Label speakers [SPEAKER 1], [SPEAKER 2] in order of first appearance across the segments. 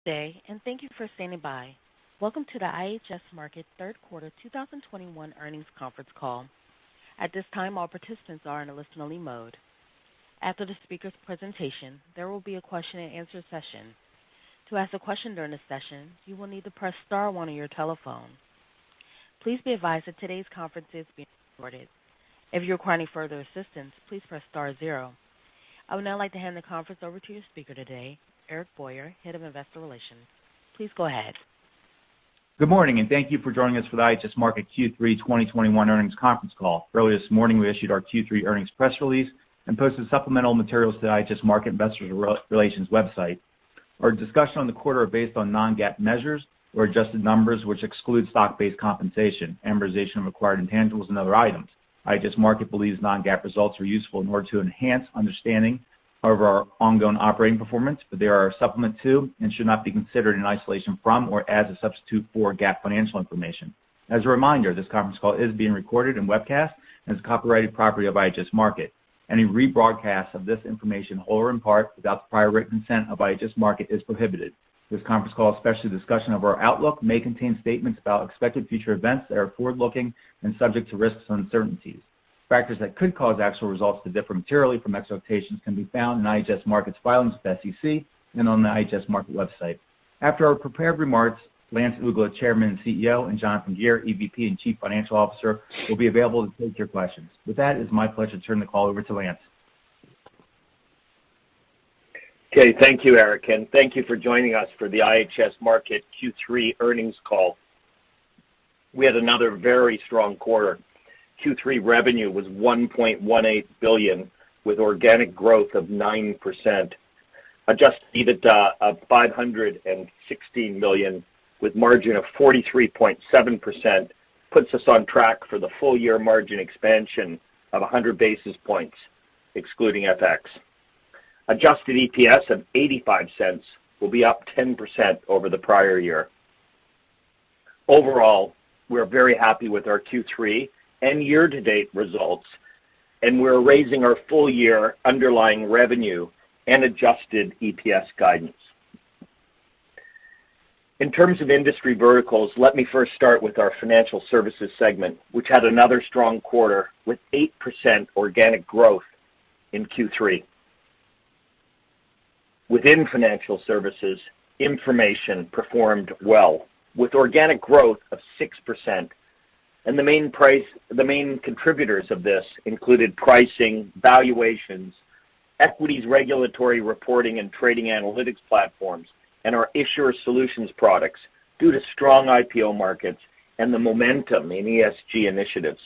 [SPEAKER 1] day, and thank you for standing by. Welcome to the IHS Markit third quarter 2021 earnings conference call. At this time, all participants are in a listen-only mode. After the speaker's presentation, there will be a question-and-answer session. To ask a question during the session, you will need to press star one on your telephone. Please be advised that today's conference is being recorded. If you require any further assistance, please press star zero. I would now like to hand the conference over to your speaker today, Eric Boyer, Head of Investor Relations. Please go ahead.
[SPEAKER 2] Good morning, and thank you for joining us for the IHS Markit Q3 2021 earnings conference call. Earlier this morning, we issued our Q3 earnings press release and posted supplemental materials to the IHS Markit Investor Relations website. Our discussion on the quarter are based on non-GAAP measures or adjusted numbers, which exclude stock-based compensation, amortization of acquired intangibles, and other items. IHS Markit believes non-GAAP results are useful in order to enhance understanding of our ongoing operating performance, but they are a supplement to and should not be considered in isolation from or as a substitute for GAAP financial information. As a reminder, this conference call is being recorded and webcast and is copyrighted property of IHS Markit. Any rebroadcast of this information, whole or in part, without the prior written consent of IHS Markit is prohibited. This conference call, especially the discussion of our outlook, may contain statements about expected future events that are forward-looking and subject to risks and uncertainties. Factors that could cause actual results to differ materially from expectations can be found in IHS Markit's filings with SEC and on the IHS Markit website. After our prepared remarks, Lance Uggla, Chairman and CEO, and Jonathan Gear, EVP and Chief Financial Officer, will be available to take your questions. With that, it is my pleasure to turn the call over to Lance.
[SPEAKER 3] Okay, thank you, Eric, and thank you for joining us for the IHS Markit Q3 earnings call. We had another very strong quarter. Q3 revenue was $1.18 billion, with organic growth of 9%. Adjusted Ebitda of $516 million, with margin of 43.7%, puts us on track for the full-year margin expansion of 100 basis points, excluding FX. Adjusted EPS of 85 cents will be up 10% over the prior year. Overall, we're very happy with our Q3 and year-to-date results, and we're raising our full-year underlying revenue and adjusted EPS guidance. In terms of industry verticals, let me first start with our financial services segment, which had another strong quarter with 8% organic growth in Q3. Within financial services, information performed well, with organic growth of 6%. And the main contributors of this included pricing, valuations, equities regulatory reporting and trading analytics platforms, and our issuer solutions products due to strong IPO markets and the momentum in ESG initiatives.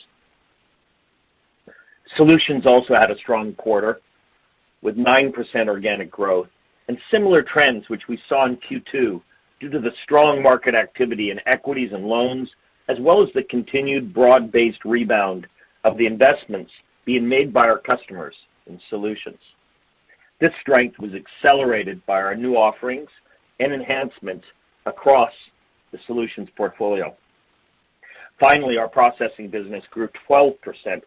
[SPEAKER 3] Solutions also had a strong quarter with 9% organic growth and similar trends which we saw in Q2 due to the strong market activity in equities and loans, as well as the continued broad-based rebound of the investments being made by our customers in solutions. This strength was accelerated by our new offerings and enhancements across the solutions portfolio. Finally, our processing business grew 12%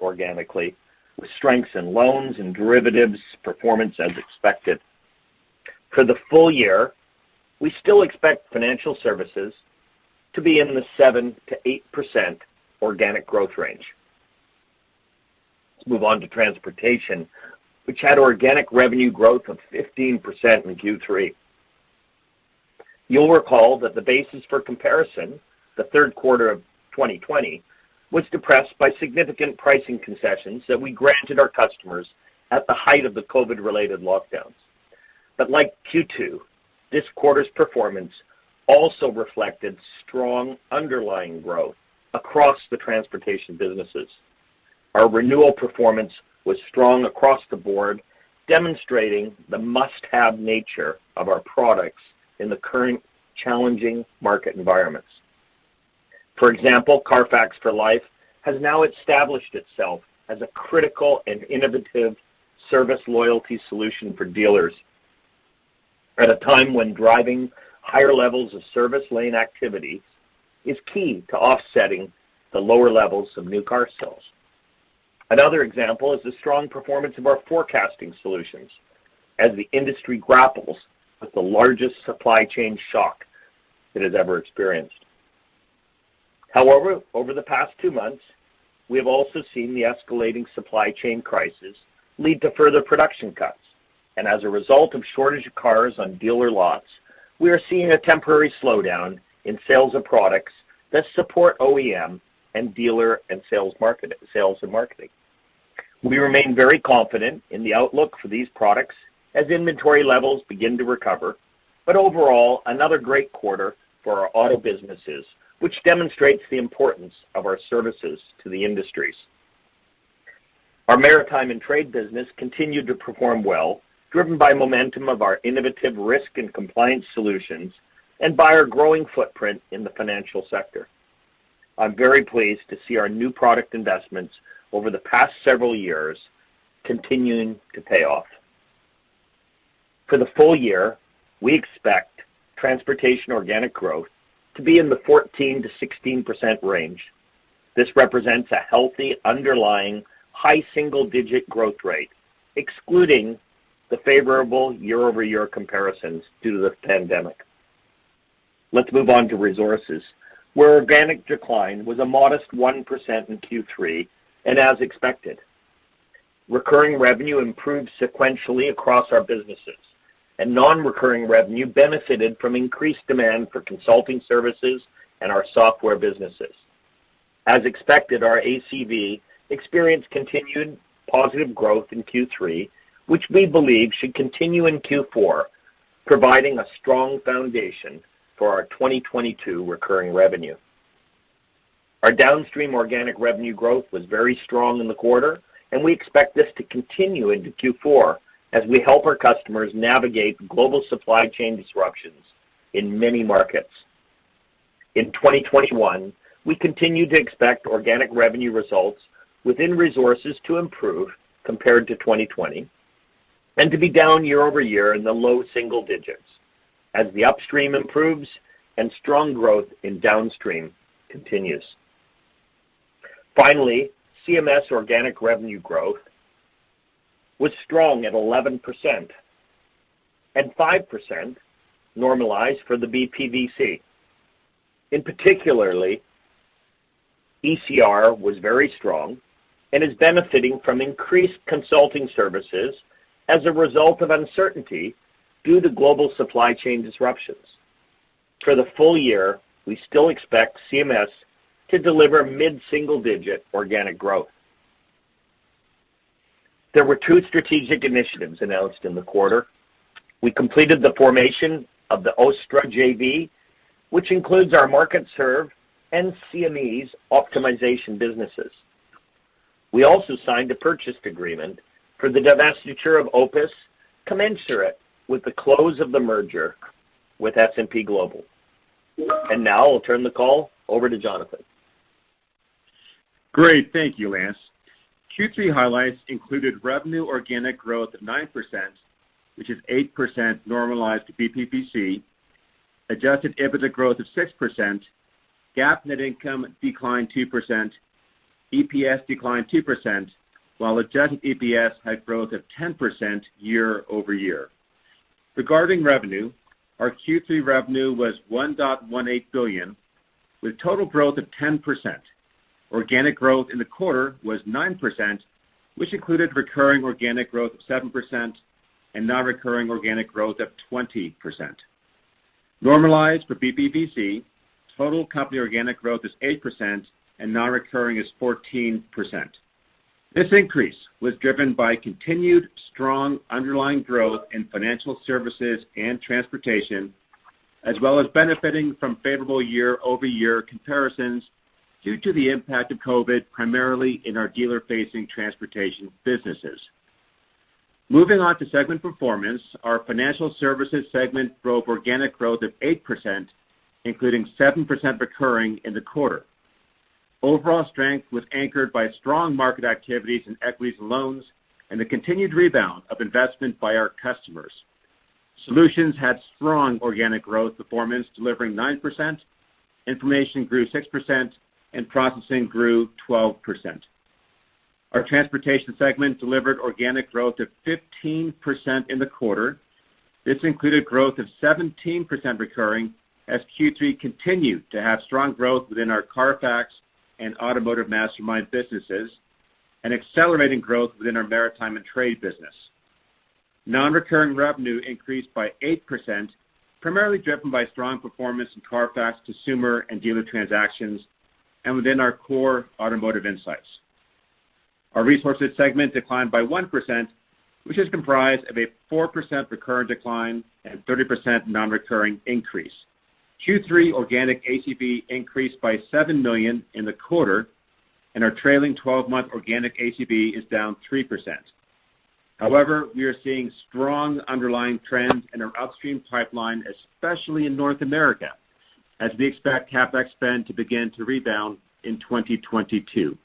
[SPEAKER 3] organically, with strengths in loans and derivatives performance as expected. For the full year, we still expect financial services to be in the 7 to 8% organic growth range. Let's move on to transportation, which had organic revenue growth of 15% in Q3. You'll recall that the basis for comparison, the third quarter of 2020, was depressed by significant pricing concessions that we granted our customers at the height of the COVID-related lockdowns. But like Q2, this quarter's performance also reflected strong underlying growth across the transportation businesses. Our renewal performance was strong across the board, demonstrating the must-have nature of our products in the current challenging market environments. For example, Carfax for Life has now established itself as a critical and innovative service loyalty solution for dealers at a time when driving higher levels of service lane activity is key to offsetting the lower levels of new car sales. Another example is the strong performance of our forecasting solutions as the industry grapples with the largest supply chain shock it has ever experienced. However, over the past 2 months, we have also seen the escalating supply chain crisis lead to further production cuts. And as a result of shortage of cars on dealer lots, we are seeing a temporary slowdown in sales of products that support OEM and dealer and sales and marketing. We remain very confident in the outlook for these products as inventory levels begin to recover, but overall, another great quarter for our auto businesses, which demonstrates the importance of our services to the industries. Our maritime and trade business continued to perform well, driven by momentum of our innovative risk and compliance solutions and by our growing footprint in the financial sector. I'm very pleased to see our new product investments over the past several years continuing to pay off. For the full year, we expect transportation organic growth to be in the 14 to 16% range. This represents a healthy underlying high single-digit growth rate, excluding the favorable year-over-year comparisons due to the pandemic. Let's move on to resources, where organic decline was a modest 1% in Q3, and as expected. Recurring revenue improved sequentially across our businesses, and non-recurring revenue benefited from increased demand for consulting services and our software businesses. As expected, our ACV experienced continued positive growth in Q3, which we believe should continue in Q4, providing a strong foundation for our 2022 recurring revenue. Our downstream organic revenue growth was very strong in the quarter, and we expect this to continue into Q4 as we help our customers navigate global supply chain disruptions in many markets. In 2021, we continue to expect organic revenue results within resources to improve compared to 2020 and to be down year-over-year in the low single digits as the upstream improves and strong growth in downstream continues. Finally, CMS organic revenue growth was strong at 11% and 5% normalized for the BPVC. In particularly, ECR was very strong and is benefiting from increased consulting services as a result of uncertainty due to global supply chain disruptions. For the full year, we still expect CMS to deliver mid-single-digit organic growth. There were 2 strategic initiatives announced in the quarter. We completed the formation of the Ostra JV, which includes our Markit Serve and CME's optimization businesses. We also signed a purchase agreement for the divestiture of Opus, commensurate with the close of the merger with S&P Global. And now I'll turn the call over to Jonathan.
[SPEAKER 4] Great, thank you, Lance. Q3 highlights included revenue organic growth of 9%, which is 8% normalized to BPPC, adjusted Ebitda growth of 6%, GAAP net income declined 2%, EPS declined 2%, while adjusted EPS had growth of 10% year over year. Regarding revenue, our Q3 revenue was $1.18 billion, with total growth of 10%. Organic growth in the quarter was 9%, which included recurring organic growth of 7% and non-recurring organic growth of 20%. Normalized for BPVC, total company organic growth is 8% and non-recurring is 14%. This increase was driven by continued strong underlying growth in financial services and transportation, as well as benefiting from favorable year-over-year comparisons due to the impact of COVID, primarily in our dealer-facing transportation businesses. Moving on to segment performance, our financial services segment drove organic growth of 8%, including 7% recurring in the quarter. Overall strength was anchored by strong market activities in equities and loans and the continued rebound of investment by our customers. Solutions had strong organic growth performance, delivering 9%, information grew 6%, and processing grew 12%. Our transportation segment delivered organic growth of 15% in the quarter, This included growth of 17% recurring as Q3 continued to have strong growth within our Carfax and Automotive Mastermind businesses and accelerating growth within our Maritime and Trade business. Non-recurring revenue increased by 8%, primarily driven by strong performance in Carfax consumer and dealer transactions and within our core automotive insights. Our Resources segment declined by 1%, which is comprised of a 4% recurring decline and 30% non-recurring increase. Q3 organic ACV increased by $7 million in the quarter, and our trailing 12-month organic ACV is down 3%. However, we are seeing strong underlying trends in our upstream pipeline, especially in North America, as we expect CapEx spend to begin to rebound in 2022.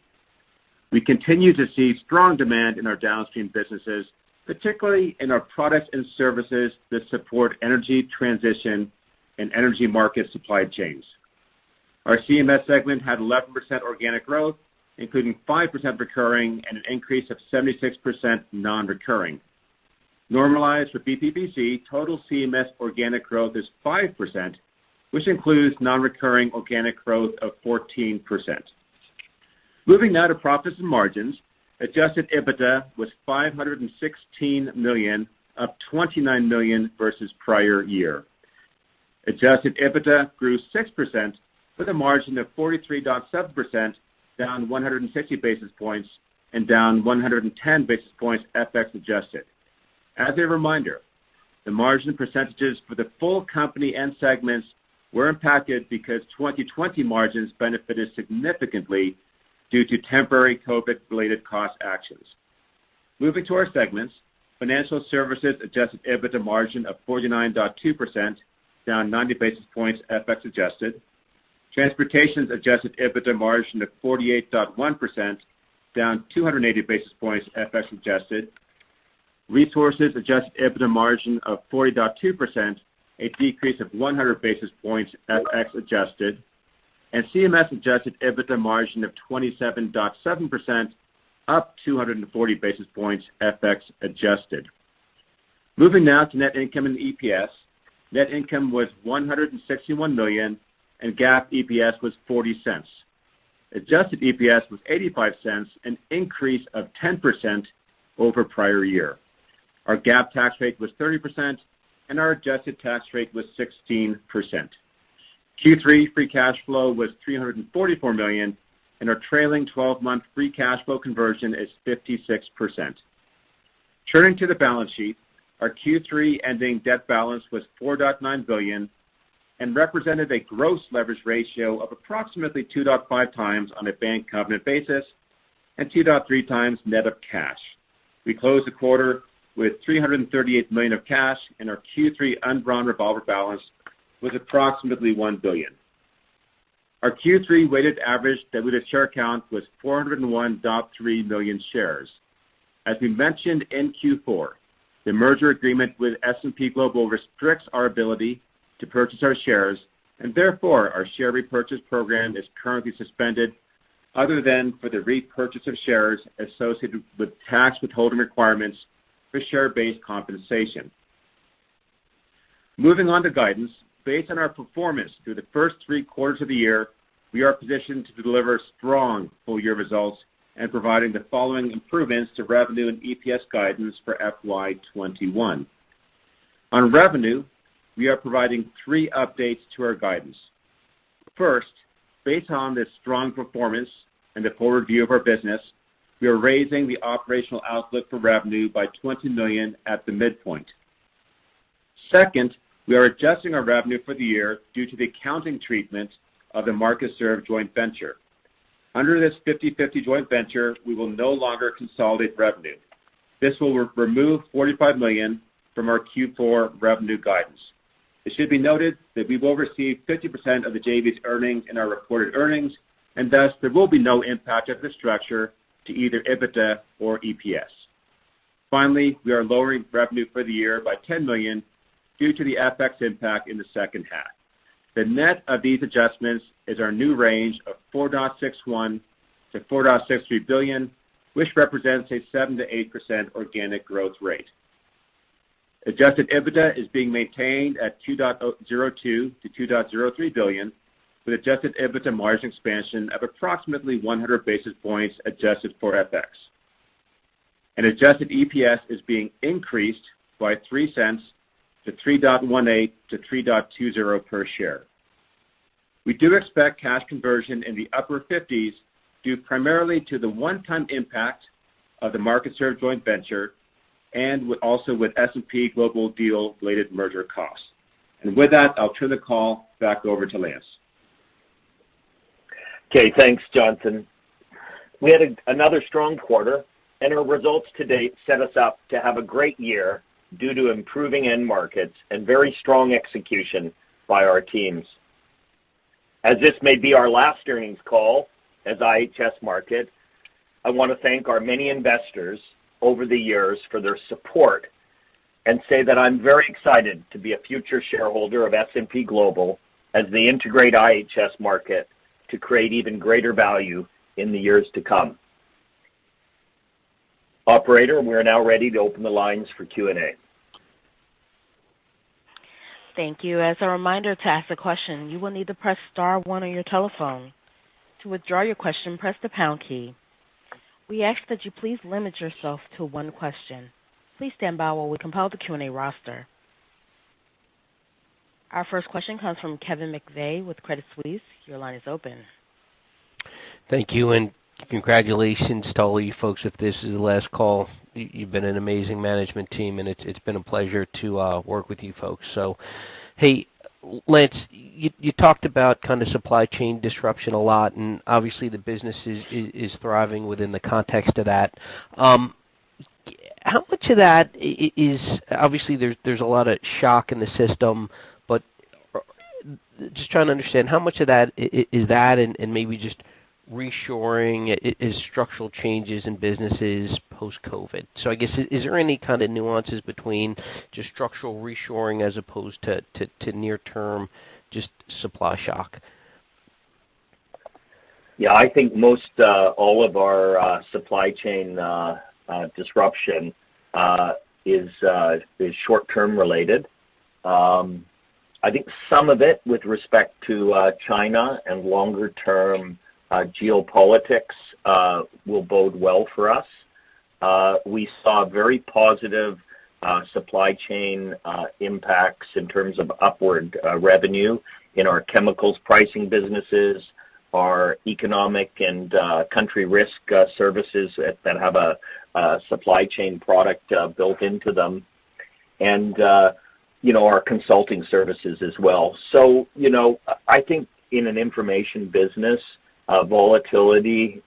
[SPEAKER 4] We continue to see strong demand in our downstream businesses, particularly in our products and services that support energy transition and energy market supply chains. Our CMS segment had 11% organic growth, including 5% recurring and an increase of 76% non-recurring. Normalized for BPPC, total CMS organic growth is 5%, which includes non-recurring organic growth of 14%. Moving now to profits and margins, adjusted Ebitda was $516 million, up $29 million versus prior year. Adjusted Ebitda grew 6% with a margin of 43.7%, down 160 basis points and down 110 basis points FX adjusted. As a reminder, the margin percentages for the full company and segments were impacted because 2020 margins benefited significantly due to temporary COVID-related cost actions. Moving to our segments, Financial Services adjusted Ebitda margin of 49.2%, down 90 basis points FX adjusted. Transportation's adjusted Ebitda margin of 48.1%, down 280 basis points FX adjusted. Resources adjusted Ebitda margin of 40.2%, a decrease of 100 basis points FX adjusted. And CMS adjusted Ebitda margin of 27.7%, up 240 basis points FX adjusted. Moving now to net income and EPS. Net income was $161 million, and GAAP EPS was 40 cents. Adjusted EPS was 85 cents, an increase of 10% over prior year. Our GAAP tax rate was 30%, and our adjusted tax rate was 16%. Q3 free cash flow was $344 million, and our trailing 12-month free cash flow conversion is 56%. Turning to the balance sheet, our Q3 ending debt balance was $4.9 billion and represented a gross leverage ratio of approximately 2.5 times on a bank covenant basis and 2.3 times net of cash. We closed the quarter with $338 million of cash, and our Q3 undrawn revolver balance was approximately $1 billion. Our Q3 weighted average diluted share count was 401.3 million shares. As we mentioned in Q4, the merger agreement with S&P Global restricts our ability to purchase our shares, and therefore our share repurchase program is currently suspended other than for the repurchase of shares associated with tax withholding requirements for share-based compensation. Moving on to guidance, based on our performance through the first 3 quarters of the year, we are positioned to deliver strong full-year results and providing the following improvements to revenue and EPS guidance for FY21. On revenue, we are providing 3 updates to our guidance. First, based on this strong performance and the forward view of our business, we are raising the operational outlook for revenue by $20 million at the midpoint. Second, we are adjusting our revenue for the year due to the accounting treatment of the Markit joint venture. Under this 50-50 joint venture, we will no longer consolidate revenue. This will remove $45 million from our Q4 revenue guidance. It should be noted that we will receive 50% of the JV's earnings in our reported earnings, and thus there will be no impact of this structure to either Ebitda or EPS. Finally, we are lowering revenue for the year by $10 million due to the FX impact in the second half. The net of these adjustments is our new range of $4.61 to $4.63 billion, which represents a 7 to 8% organic growth rate. Adjusted EBITDA is being maintained at $2.02 to $2.03 billion, with adjusted EBITDA margin expansion of approximately 100 basis points adjusted for FX. And adjusted EPS is being increased by 3 cents to $3.18 to $3.20 per share. We do expect cash conversion in the upper 50s due primarily to the one-time impact of the Markit joint venture and also with S&P Global deal-related merger costs. And with that, I'll turn the call back over to Lance.
[SPEAKER 3] Okay, thanks, Jonathan. We had another strong quarter, and our results to date set us up to have a great year due to improving end markets and very strong execution by our teams. As this may be our last earnings call as IHS Markit, I want to thank our many investors over the years for their support and say that I'm very excited to be a future shareholder of S&P Global as they integrate IHS Markit to create even greater value in the years to come. Operator, we're now ready to open the lines for Q&A.
[SPEAKER 1] Thank you. As a reminder, to ask a question, you will need to press star 1 on your telephone. To withdraw your question, press the pound key. We ask that you please limit yourself to one question. Please stand by while we compile the Q&A roster. Our first question comes from Kevin McVeigh with Credit Suisse. Your line is open.
[SPEAKER 5] Thank you, and congratulations to all you folks. If this is the last call, you've been an amazing management team, and it's been a pleasure to work with you folks. So, hey, Lance, you talked about kind of supply chain disruption a lot, and obviously the business is thriving within the context of that. How much of that is obviously there's a lot of shock in the system, but just trying to understand how much of that is that, and maybe just reshoring is structural changes in businesses post-COVID. So I guess, is there any kind of nuances between just structural reshoring as opposed to near-term just supply shock?
[SPEAKER 3] Yeah, I think most all of our supply chain disruption is short-term related. I think some of it with respect to China and longer-term geopolitics will bode well for us. We saw very positive supply chain impacts in terms of upward revenue in our chemicals pricing businesses, our economic and country risk services that have a supply chain product built into them, and our consulting services as well. So, I think in an information business, volatility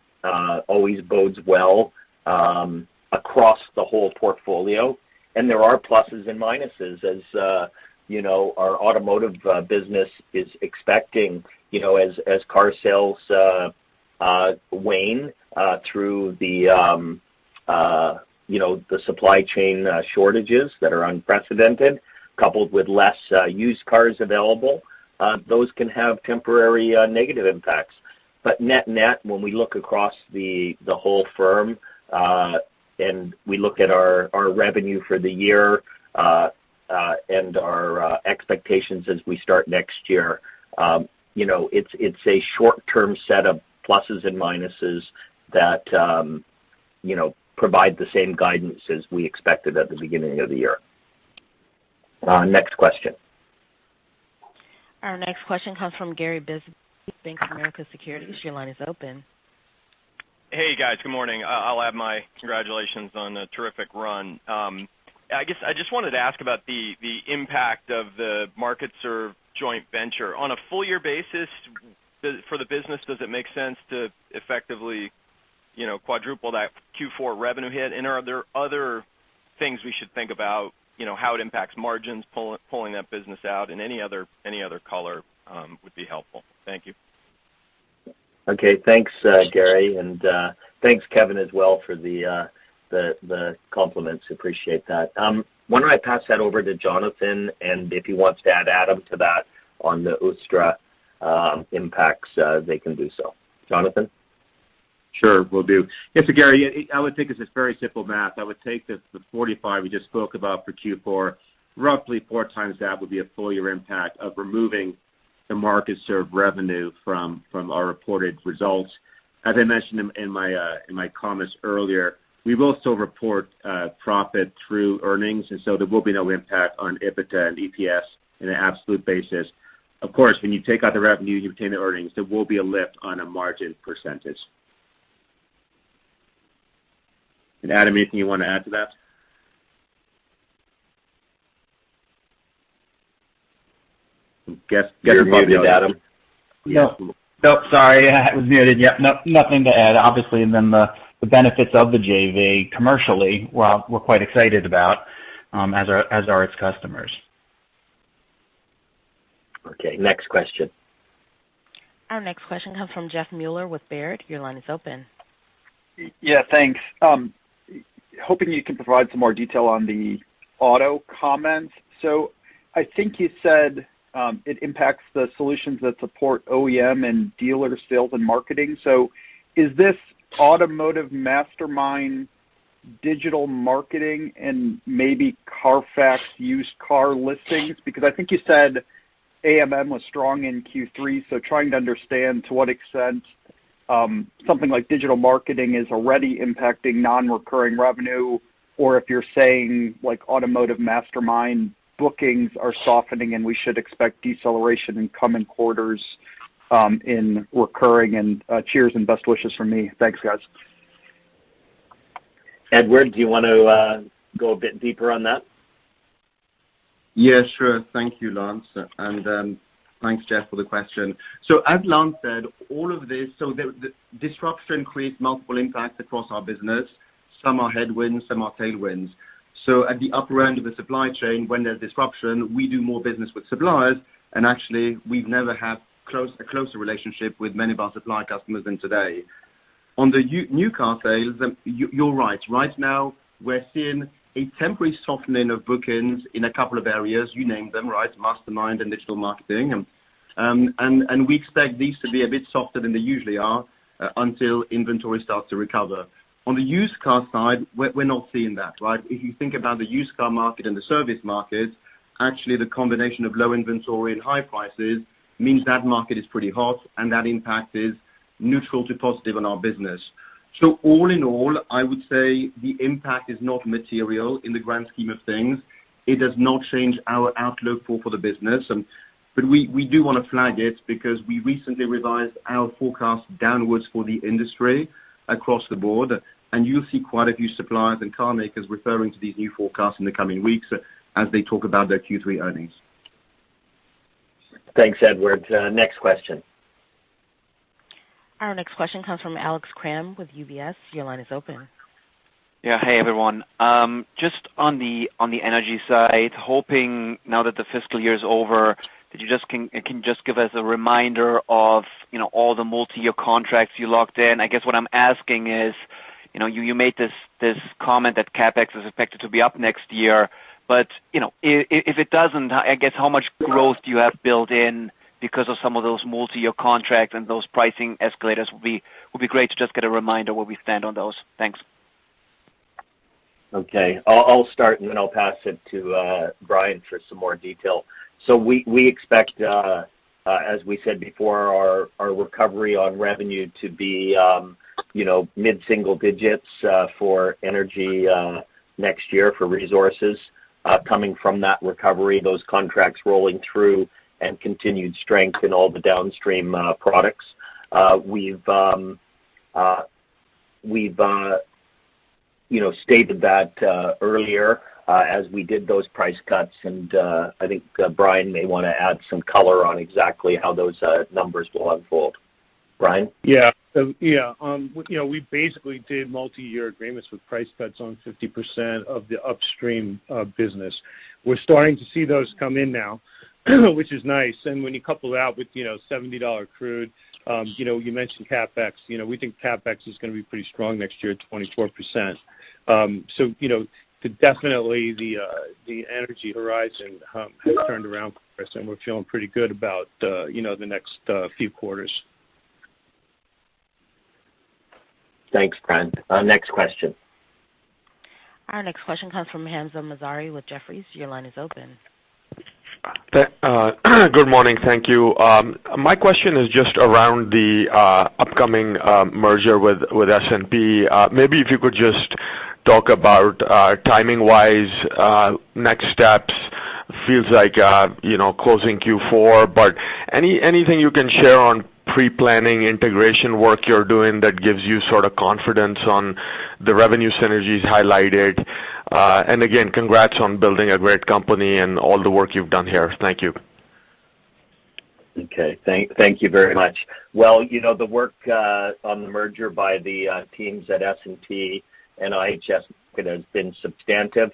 [SPEAKER 3] always bodes well across the whole portfolio, and there are pluses and minuses as our automotive business is expecting, as car sales wane through the supply chain shortages that are unprecedented, coupled with less used cars available. Those can have temporary negative impacts. But net, when we look across the whole firm and we look at our revenue for the year and our expectations as we start next year, it's a short-term set of pluses and minuses that provide the same guidance as we expected at the beginning of the year. Next question.
[SPEAKER 1] Our next question comes from Gary Bisbee, Bank of America Securities. Your line is open.
[SPEAKER 6] Hey, guys. Good morning. I'll add my congratulations on a terrific run. I guess I just wanted to ask about the impact of the Markit joint venture. On a full-year basis, for the business, does it make sense to effectively, quadruple that Q4 revenue hit? And are there other things we should think about, how it impacts margins, pulling that business out, and any other color would be helpful. Thank you.
[SPEAKER 3] Okay, thanks, Gary, and thanks, Kevin, as well for the compliments. Appreciate that. Why don't I pass that over to Jonathan, and if he wants to add Adam to that on the USTRA impacts, they can do so. Jonathan?
[SPEAKER 4] Sure, will do. Yes, so Gary, I would think it's just very simple math. I would take the 45 we just spoke about for Q4. Roughly 4 times that would be a full year impact of removing the market serve revenue from our reported results. As I mentioned in my comments earlier, we will still report profit through earnings, and so there will be no impact on EBITDA and EPS in an absolute basis. Of course, when you take out the revenue, you retain the earnings, there will be a lift on a margin percentage. And Adam, anything you want to add to that?
[SPEAKER 3] You're muted, Adam.
[SPEAKER 2] No, sorry, I was muted. Yep, nothing to add. Obviously, and then the benefits of the JV commercially, well, we're quite excited about, as are its customers.
[SPEAKER 3] Okay, next question.
[SPEAKER 1] Our next question comes from Jeff Mueller with Baird. Your line is open.
[SPEAKER 7] Yeah, thanks. Hoping you can provide some more detail on the auto comments. So I think you said it impacts the solutions that support OEM and dealer sales and marketing. So is this automotive mastermind digital marketing and maybe Carfax used car listings? Because I think you said AMM was strong in Q3, so trying to understand to what extent something like digital marketing is already impacting non-recurring revenue, or if you're saying like automotive mastermind bookings are softening and we should expect deceleration in coming quarters in recurring. And cheers and best wishes from me. Thanks, guys.
[SPEAKER 3] Edward, do you want to go a bit deeper on that?
[SPEAKER 8] Yeah, sure. Thank you, Lance. And thanks, Jeff, for the question. So as Lance said, all of this, so the disruption creates multiple impacts across our business. Some are headwinds, some are tailwinds. So at the upper end of the supply chain, when there's disruption, we do more business with suppliers, and actually we've never had a closer relationship with many of our supply customers than today. On the new car sales, you're right. Right now, we're seeing a temporary softening of bookings in a couple of areas. You named them, right? Mastermind and digital marketing. And we expect these to be a bit softer than they usually are until inventory starts to recover. On the used car side, we're not seeing that, right? If you think about the used car market and the service market, actually the combination of low inventory and high prices means that market is pretty hot, and that impact is neutral to positive on our business. So all in all, I would say the impact is not material in the grand scheme of things. It does not change our outlook for the business. But we do want to flag it because we recently revised our forecast downwards for the industry across the board. And you'll see quite a few suppliers and car makers referring to these new forecasts in the coming weeks as they talk about their Q3 earnings.
[SPEAKER 3] Thanks, Edward. Next question.
[SPEAKER 1] Our next question comes from Alex Kramm with UBS. Your line is open.
[SPEAKER 9] Yeah, hey everyone. Just on the energy side, hoping now that the fiscal year is over, that you just can just give us a reminder of all the multi-year contracts you locked in. I guess what I'm asking is, you made this comment that CapEx is expected to be up next year, but if it doesn't, I guess how much growth do you have built in because of some of those multi-year contracts and those pricing escalators? Would be great to just get a reminder where we stand on those. Thanks.
[SPEAKER 3] Okay, I'll start and then I'll pass it to Brian for some more detail. So we expect, as we said before, our recovery on revenue to be mid-single digits for energy next year for resources coming from that recovery, those contracts rolling through, and continued strength in all the downstream products. We've stated that earlier as we did those price cuts, and I think Brian may want to add some color on exactly how those numbers will unfold. Brian?
[SPEAKER 10] Yeah. So, we basically did multi-year agreements with price cuts on 50% of the upstream business. We're starting to see those come in now, which is nice. And when you couple that with, $70 crude, you mentioned CapEx. We think CapEx is going to be pretty strong next year at 24%. So, definitely the energy horizon has turned around for us, and we're feeling pretty good about, the next few quarters.
[SPEAKER 3] Thanks, Brian. Next question.
[SPEAKER 1] Our next question comes from Hamzah Mazari with Jefferies. Your line is open.
[SPEAKER 11] Good morning. Thank you. My question is just around the upcoming merger with S&P. Maybe if you could just talk about timing-wise, next steps. Feels like closing Q4, but anything you can share on pre-planning integration work you're doing that gives you sort of confidence on the revenue synergies highlighted. And again, congrats on building a great company and all the work you've done here. Thank you.
[SPEAKER 3] Okay, thank you very much. Well, the work on the merger by the teams at S&P and IHS has been substantive.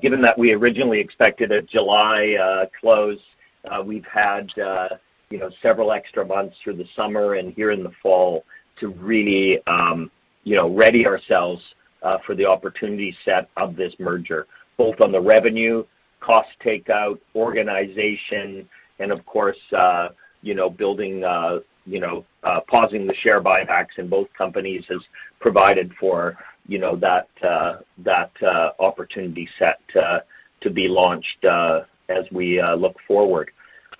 [SPEAKER 3] Given that we originally expected a July close, we've had several extra months through the summer and here in the fall to really ready ourselves for the opportunity set of this merger, both on the revenue, cost takeout, organization, and of course, building, pausing the share buybacks in both companies has provided for, that opportunity set to be launched as we look forward.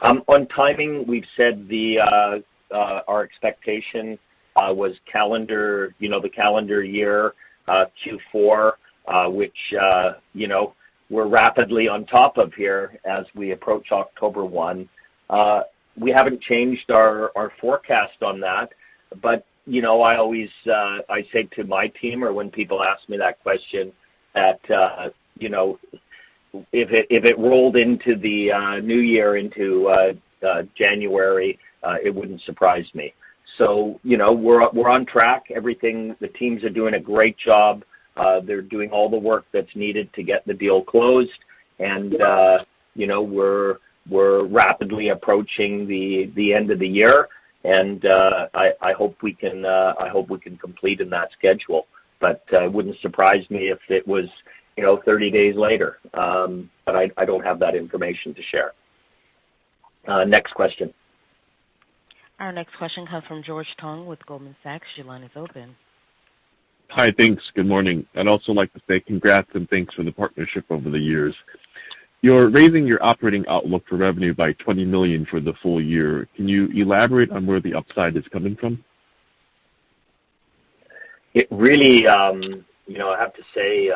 [SPEAKER 3] On timing, we've said our expectation was the calendar year Q4, which we're rapidly on top of here as we approach October 1. We haven't changed our forecast on that, but I always I say to my team, or when people ask me that question, that if it rolled into the new year into January, it wouldn't surprise me. So we're on track. Everything, the teams are doing a great job. They're doing all the work that's needed to get the deal closed, and we're rapidly approaching the end of the year. And I hope we can complete in that schedule. But it wouldn't surprise me if it was 30 days later. But I don't have that information to share. Next question.
[SPEAKER 1] Our next question comes from George Tong with Goldman Sachs. Your line is open.
[SPEAKER 12] Hi, thanks. Good morning. I'd also like to say congrats and thanks for the partnership over the years. You're raising your operating outlook for revenue by $20 million for the full year. Can you elaborate on where the upside is coming from?
[SPEAKER 3] It really, I have to say,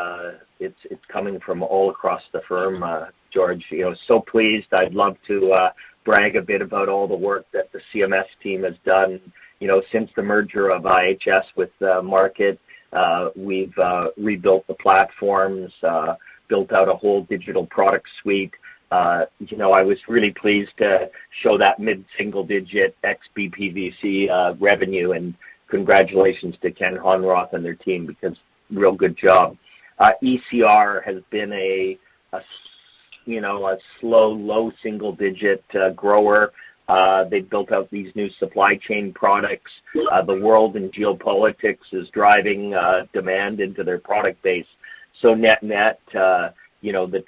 [SPEAKER 3] it's coming from all across the firm, George. So pleased. I'd love to brag a bit about all the work that the CMS team has done. Since the merger of IHS with Markit, we've rebuilt the platforms, built out a whole digital product suite. I was really pleased to show that mid-single-digit ex-BPVC revenue, and congratulations to Ken Honroth and their team because real good job. ECR has been a slow, low single-digit grower. They built out these new supply chain products. The world and geopolitics is driving demand into their product base. So net, the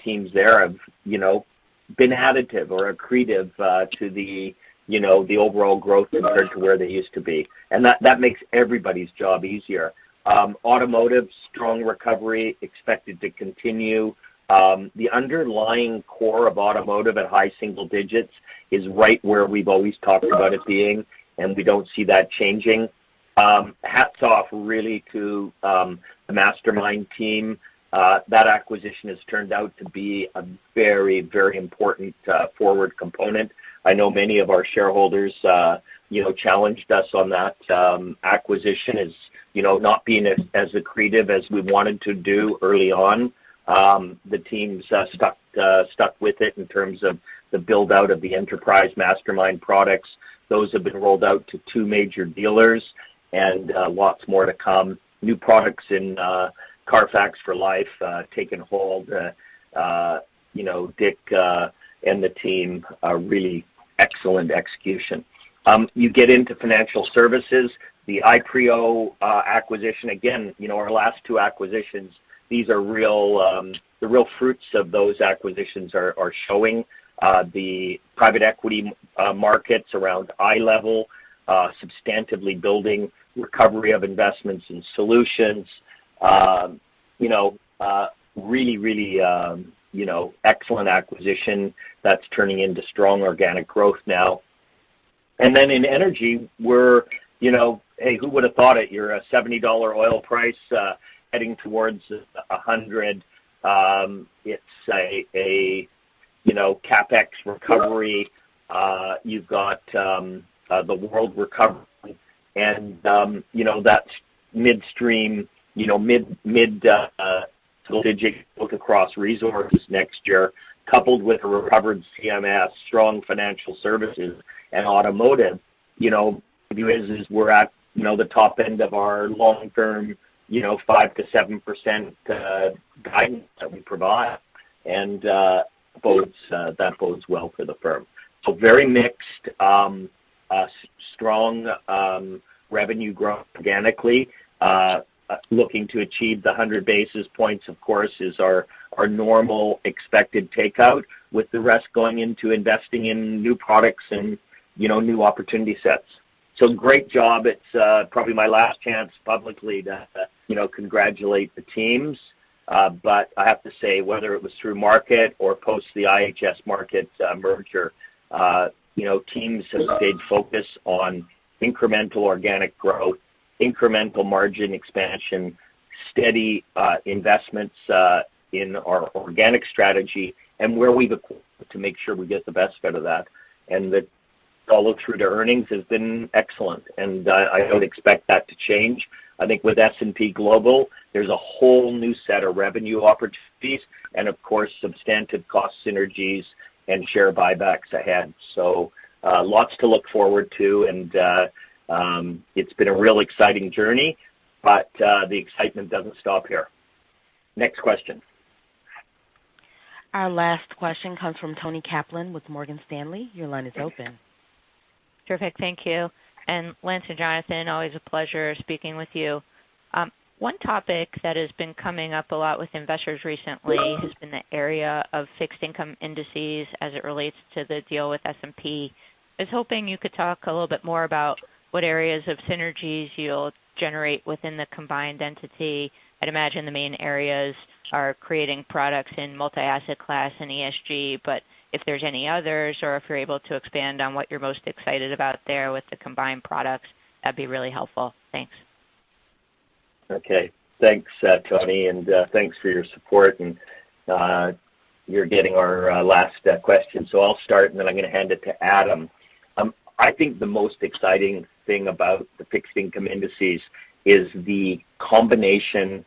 [SPEAKER 3] teams there have, been additive or accretive to the overall growth compared to where they used to be, and that makes everybody's job easier. Automotive, strong recovery expected to continue. The underlying core of automotive at high single digits is right where we've always talked about it being, and we don't see that changing. Hats off really to the Mastermind team. That acquisition has turned out to be a very, very important forward component. I know many of our shareholders, challenged us on that acquisition as, not being as accretive as we wanted to do early on. The teams stuck with it in terms of the build out of the enterprise Mastermind products. Those have been rolled out to 2 major dealers, and lots more to come. New products in Carfax for Life taking hold. Dick and the team are really excellent execution. You get into financial services, the iPrio acquisition. Again, our last 2 acquisitions, these are real, the real fruits of those acquisitions are showing. The private equity markets around eye level, substantively building, recovery of investments and solutions, really, excellent acquisition that's turning into strong organic growth now. And then in energy, we're, hey, who would have thought it? You're a $70 oil price heading towards 100. It's a CapEx recovery. You've got the world recovering, and that's midstream, mid single-digit growth across resources next year, coupled with a recovered CMS, strong financial services, and automotive. The view is we're at the top end of our long-term 5 to 7% guidance that we provide, and that bodes well for the firm. So very mixed, strong revenue growth organically. Looking to achieve the 100 basis points, of course, is our normal expected takeout, with the rest going into investing in new products and new opportunity sets. So great job. It's probably my last chance publicly to congratulate the teams. But I have to say, whether it was through Markit or post the IHS Markit merger, teams have stayed focused on incremental organic growth, incremental margin expansion, steady investments in our organic strategy, and where we've acquired to make sure we get the best out of that. And the follow through to earnings has been excellent, and I don't expect that to change. I think with S&P Global, there's a whole new set of revenue opportunities, and of course, substantive cost synergies and share buybacks ahead. So lots to look forward to, and it's been a real exciting journey, but the excitement doesn't stop here. Next question.
[SPEAKER 1] Our last question comes from Toni Kaplan with Morgan Stanley. Your line is open.
[SPEAKER 13] Terrific, thank you. And Lance and Jonathan, always a pleasure speaking with you. One topic that has been coming up a lot with investors recently has been the area of fixed income indices as it relates to the deal with S&P. I was hoping you could talk a little bit more about what areas of synergies you'll generate within the combined entity. I'd imagine the main areas are creating products in multi-asset class and ESG, but if there's any others, or if you're able to expand on what you're most excited about there with the combined products, that'd be really helpful. Thanks.
[SPEAKER 3] Okay. Thanks, Tony, and thanks for your support. And you're getting our last question, so I'll start, and then I'm going to hand it to Adam. I think the most exciting thing about the fixed income indices is the combination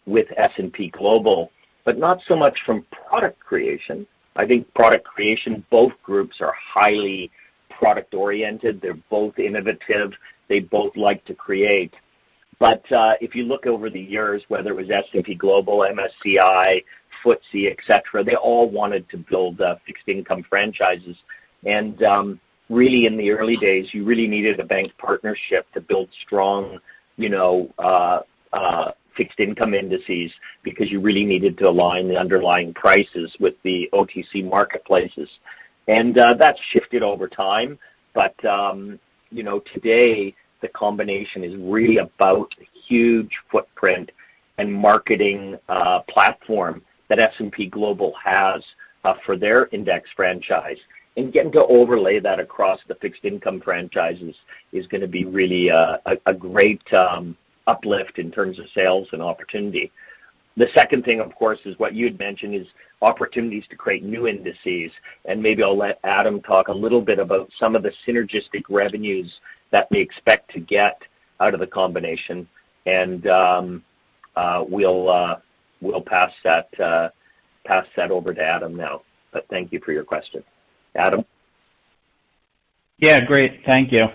[SPEAKER 3] with S&P Global, but not so much from product creation. I think product creation, both groups are highly product-oriented. They're both innovative. They both like to create. But if you look over the years, whether it was S&P Global, MSCI, FTSE, et cetera, they all wanted to build fixed income franchises. And really in the early days, you really needed a bank partnership to build strong, fixed income indices, because you really needed to align the underlying prices with the OTC marketplaces. And that's shifted over time. But, today the combination is really about the huge footprint and marketing platform that S&P Global has for their index franchise. And getting to overlay that across the fixed income franchises is going to be really a great uplift in terms of sales and opportunity. The second thing, of course, is what you had mentioned, is opportunities to create new indices. And maybe I'll let Adam talk a little bit about some of the synergistic revenues that we expect to get out of the combination. And we'll pass that over to Adam now. But thank you for your question. Adam?
[SPEAKER 14] Yeah, great. Thank you.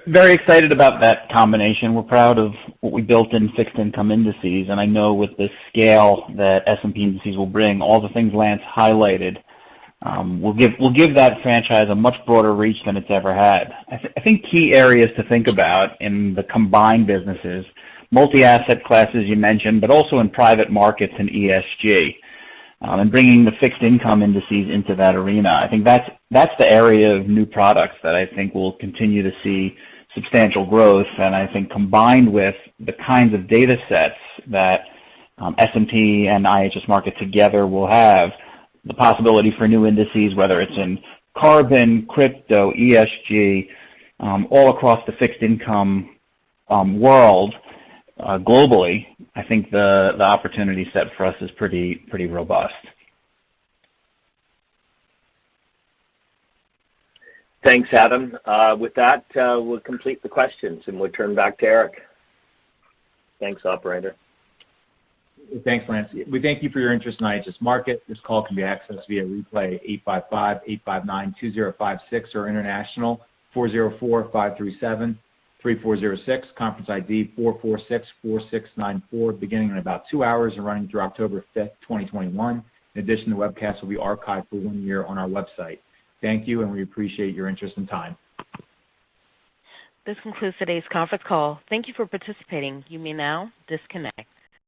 [SPEAKER 14] Very excited about that combination. We're proud of what we built in fixed income indices, and I know with the scale that S&P Indices will bring, all the things Lance highlighted, we'll give that franchise a much broader reach than it's ever had. I think key areas to think about in the combined businesses, multi-asset classes you mentioned, but also in private markets and ESG. and bringing the fixed income indices into that arena. I think that's the area of new products that I think will continue to see substantial growth, and I think combined with the kinds of data sets that S&P and IHS Markit together will have, the possibility for new indices, whether it's in carbon, crypto, ESG, all across the fixed income world globally, I think the opportunity set for us is pretty robust.
[SPEAKER 3] Thanks, Adam. With that, we'll complete the questions, and we'll turn back to Eric. Thanks, operator.
[SPEAKER 2] Thanks, Lance. We thank you for your interest in IHS Markit. This call can be accessed via replay 855-859-2056 or international 404-537-3406, conference ID 4464694, beginning in about 2 hours and running through October 5th, 2021. In addition, the webcast will be archived for 1 year on our website. Thank you, and we appreciate your interest and time.
[SPEAKER 1] This concludes today's conference call. Thank you for participating. You may now disconnect.